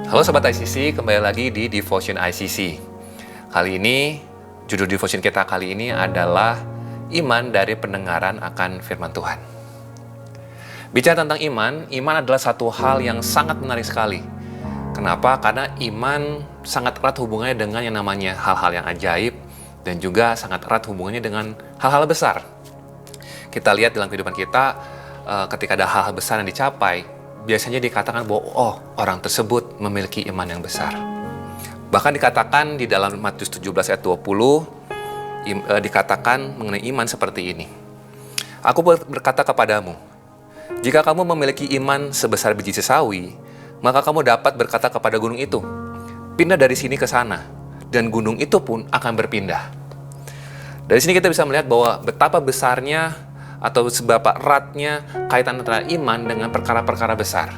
Halo Sobat ICC, kembali lagi di Devotion ICC. Kali ini, judul Devotion kita kali ini adalah Iman dari Pendengaran akan Firman Tuhan. Bicara tentang iman adalah satu hal yang sangat menarik sekali. Kenapa? Karena iman sangat erat hubungannya dengan yang namanya hal-hal yang ajaib, dan juga sangat erat hubungannya dengan hal-hal besar. Kita lihat dalam kehidupan kita, ketika ada hal-hal besar yang dicapai, biasanya dikatakan bahwa orang tersebut memiliki iman yang besar. Bahkan dikatakan di dalam Matius 17 ayat 20, dikatakan mengenai iman seperti ini. Aku berkata kepadamu, jika kamu memiliki iman sebesar biji sesawi, maka kamu dapat berkata kepada gunung itu, pindah dari sini ke sana, dan gunung itu pun akan berpindah. Dari sini kita bisa melihat bahwa betapa besarnya atau seberapa eratnya kaitan antara iman dengan perkara-perkara besar.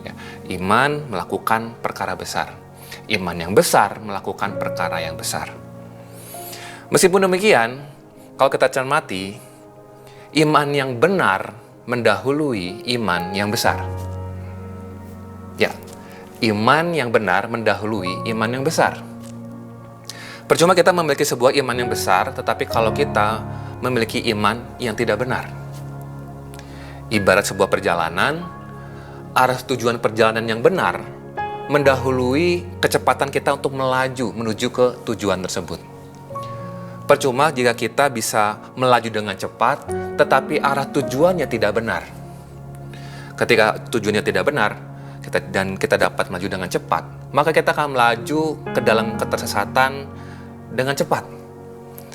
Ya, iman melakukan perkara besar. Iman yang besar melakukan perkara yang besar. Meskipun demikian, kalau kita cermati, iman yang benar mendahului iman yang besar. Ya, iman yang benar mendahului iman yang besar. Percuma kita memiliki sebuah iman yang besar, tetapi kalau kita memiliki iman yang tidak benar. Ibarat sebuah perjalanan, arah tujuan perjalanan yang benar mendahului kecepatan kita untuk melaju menuju ke tujuan tersebut. Percuma jika kita bisa melaju dengan cepat, tetapi arah tujuannya tidak benar. Ketika tujuannya tidak benar, dan kita dapat melaju dengan cepat, maka kita akan melaju ke dalam ketersesatan dengan cepat.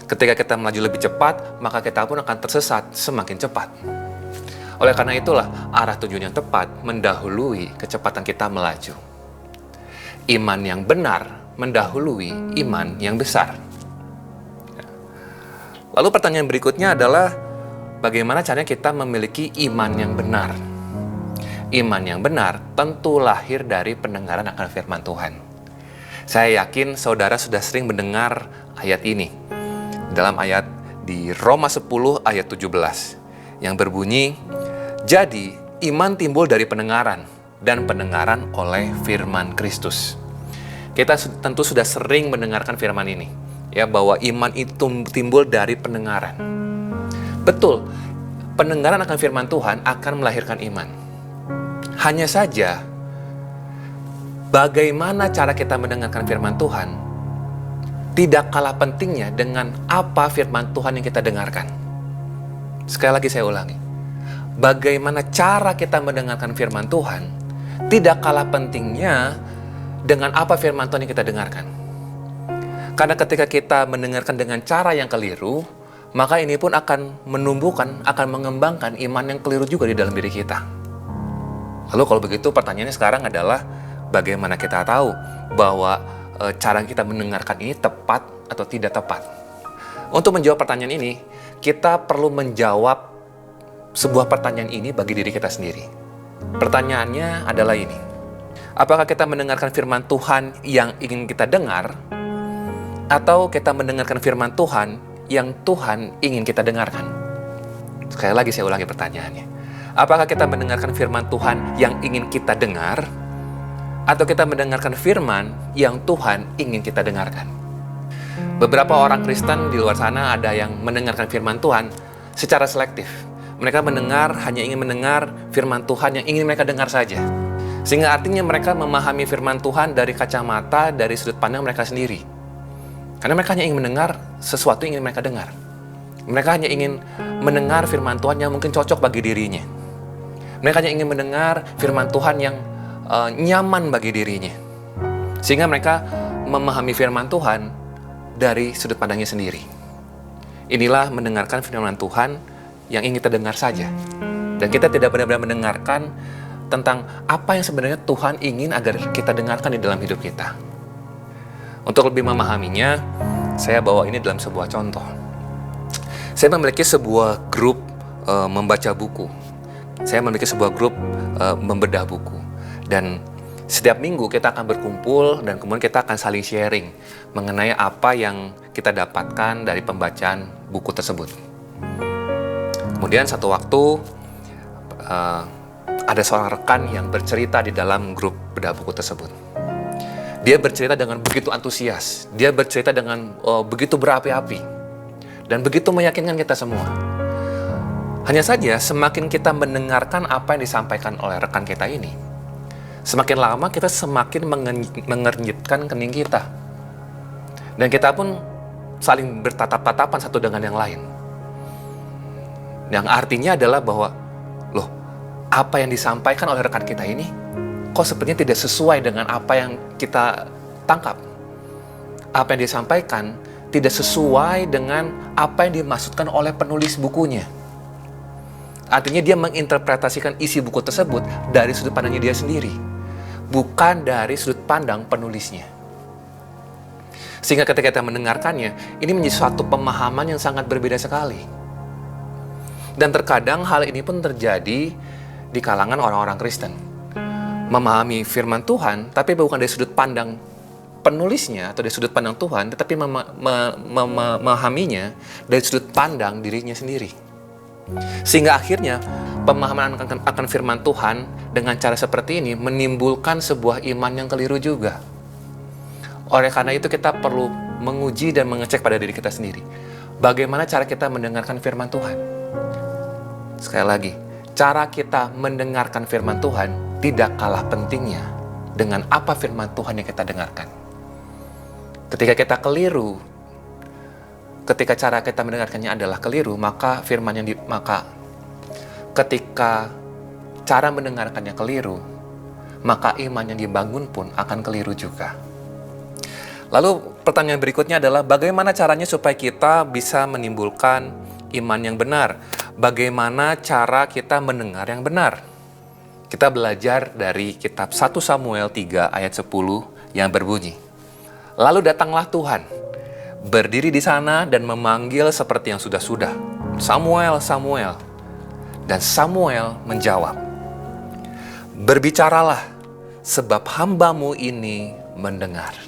Ketika kita melaju lebih cepat, maka kita pun akan tersesat semakin cepat. Oleh karena itulah, arah tujuan yang tepat mendahului kecepatan kita melaju. Iman yang benar mendahului iman yang besar. Lalu pertanyaan berikutnya adalah, bagaimana caranya kita memiliki iman yang benar? Iman yang benar tentu lahir dari pendengaran akan firman Tuhan. Saya yakin saudara sudah sering mendengar ayat ini. Dalam ayat di Roma 10 ayat 17 yang berbunyi, jadi iman timbul dari pendengaran dan pendengaran oleh firman Kristus. Kita tentu sudah sering mendengarkan firman ini, ya, bahwa iman itu timbul dari pendengaran. Betul, pendengaran akan firman Tuhan akan melahirkan iman. Hanya saja, bagaimana cara kita mendengarkan firman Tuhan tidak kalah pentingnya dengan apa firman Tuhan yang kita dengarkan. Sekali lagi saya ulangi. Bagaimana cara kita mendengarkan firman Tuhan tidak kalah pentingnya dengan apa firman Tuhan yang kita dengarkan. Karena ketika kita mendengarkan dengan cara yang keliru, maka ini pun akan menumbuhkan, akan mengembangkan iman yang keliru juga di dalam diri kita. Lalu kalau begitu pertanyaannya sekarang adalah, bagaimana kita tahu bahwa cara kita mendengarkan ini tepat atau tidak tepat? Untuk menjawab pertanyaan ini, kita perlu menjawab sebuah pertanyaan ini bagi diri kita sendiri. Pertanyaannya adalah ini. Apakah kita mendengarkan firman Tuhan yang ingin kita dengar, atau kita mendengarkan firman Tuhan yang Tuhan ingin kita dengarkan? Sekali lagi saya ulangi pertanyaannya. Apakah kita mendengarkan firman Tuhan yang ingin kita dengar, atau kita mendengarkan firman yang Tuhan ingin kita dengarkan? Beberapa orang Kristen di luar sana ada yang mendengarkan firman Tuhan secara selektif. Mereka hanya ingin mendengar firman Tuhan yang ingin mereka dengar saja. Sehingga artinya mereka memahami firman Tuhan dari kacamata, dari sudut pandang mereka sendiri. Karena mereka hanya ingin mendengar sesuatu yang ingin mereka dengar. Mereka hanya ingin mendengar firman Tuhan yang mungkin cocok bagi dirinya. Mereka hanya ingin mendengar firman Tuhan yang nyaman bagi dirinya. Sehingga mereka memahami firman Tuhan dari sudut pandangnya sendiri. Inilah mendengarkan firman Tuhan yang ingin kita dengar saja. Dan kita tidak benar-benar mendengarkan tentang apa yang sebenarnya Tuhan ingin agar kita dengarkan di dalam hidup kita. Untuk lebih memahaminya, saya bawa ini dalam sebuah contoh. Saya memiliki sebuah grup membaca buku. Saya memiliki sebuah grup membedah buku. Dan setiap minggu kita akan berkumpul dan kemudian kita akan saling sharing mengenai apa yang kita dapatkan dari pembacaan buku tersebut. Kemudian satu waktu ada seorang rekan yang bercerita di dalam grup bedah buku tersebut. Dia bercerita dengan begitu antusias, dia bercerita dengan begitu berapi-api, dan begitu meyakinkan kita semua. Hanya saja, semakin kita mendengarkan apa yang disampaikan oleh rekan kita ini, semakin lama kita semakin mengernyitkan kening kita. Dan kita pun saling bertatap-tatapan satu dengan yang lain. Yang artinya adalah bahwa, loh, apa yang disampaikan oleh rekan kita ini kok sepertinya tidak sesuai dengan apa yang kita tangkap. Apa yang disampaikan tidak sesuai dengan apa yang dimaksudkan oleh penulis bukunya. Artinya dia menginterpretasikan isi buku tersebut dari sudut pandangnya dia sendiri, bukan dari sudut pandang penulisnya. Sehingga ketika kita mendengarkannya, ini menjadi suatu pemahaman yang sangat berbeda sekali. Dan terkadang hal ini pun terjadi di kalangan orang-orang Kristen. Memahami firman Tuhan, tapi bukan dari sudut pandang penulisnya atau dari sudut pandang Tuhan, tetapi memahaminya dari sudut pandang dirinya sendiri. Sehingga akhirnya pemahaman akan firman Tuhan dengan cara seperti ini menimbulkan sebuah iman yang keliru juga. Oleh karena itu kita perlu menguji dan mengecek pada diri kita sendiri. Bagaimana cara kita mendengarkan firman Tuhan? Sekali lagi, cara kita mendengarkan firman Tuhan tidak kalah pentingnya dengan apa firman Tuhan yang kita dengarkan. Ketika kita keliru, ketika cara kita mendengarkannya adalah keliru, maka ketika cara mendengarkannya keliru, maka iman yang dibangun pun akan keliru juga. Lalu pertanyaan berikutnya adalah bagaimana caranya supaya kita bisa menimbulkan iman yang benar? Bagaimana cara kita mendengar yang benar? Kita belajar dari kitab 1 Samuel 3 ayat 10 yang berbunyi, "Lalu datanglah Tuhan, berdiri di sana dan memanggil seperti yang sudah-sudah, 'Samuel, Samuel.' Dan Samuel menjawab, 'Berbicaralah, sebab hamba-Mu ini mendengar.'"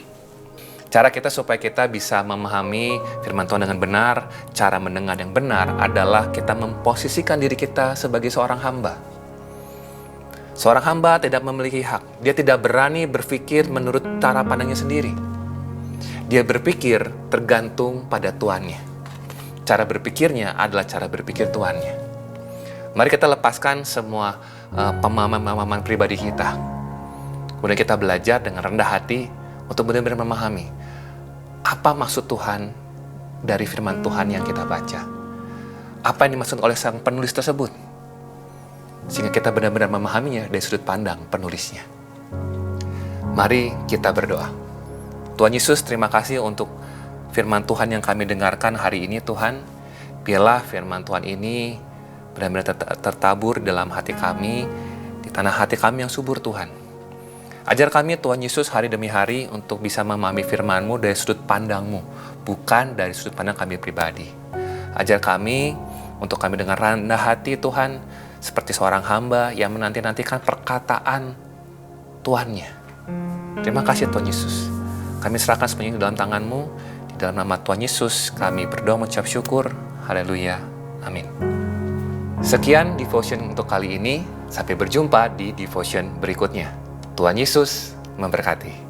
Cara kita supaya kita bisa memahami firman Tuhan dengan benar, cara mendengar yang benar adalah kita memposisikan diri kita sebagai seorang hamba. Seorang hamba tidak memiliki hak. Dia tidak berani berpikir menurut cara pandangnya sendiri. Dia berpikir tergantung pada tuannya. Cara berpikirnya adalah cara berpikir tuannya. Mari kita lepaskan semua pemahaman pribadi kita. Kemudian kita belajar dengan rendah hati untuk benar-benar memahami apa maksud Tuhan dari firman Tuhan yang kita baca. Apa yang dimaksud oleh sang penulis tersebut. Sehingga kita benar-benar memahaminya dari sudut pandang penulisnya. Mari kita berdoa. Tuhan Yesus, terima kasih untuk firman Tuhan yang kami dengarkan hari ini, Tuhan. Biarlah firman Tuhan ini benar-benar tertabur dalam hati kami, di tanah hati kami yang subur, Tuhan. Ajar kami, Tuhan Yesus, hari demi hari untuk bisa memahami firman-Mu dari sudut pandang-Mu, bukan dari sudut pandang kami pribadi. Ajar kami untuk kami dengan rendah hati, Tuhan, seperti seorang hamba yang menanti-nantikan perkataan Tuhannya. Terima kasih Tuhan Yesus. Kami serahkan semuanya dalam tangan-Mu. Di dalam nama Tuhan Yesus kami berdoa mengucap syukur. Haleluya. Amin. Sekian devotion untuk kali ini. Sampai berjumpa di devotion berikutnya. Tuhan Yesus memberkati.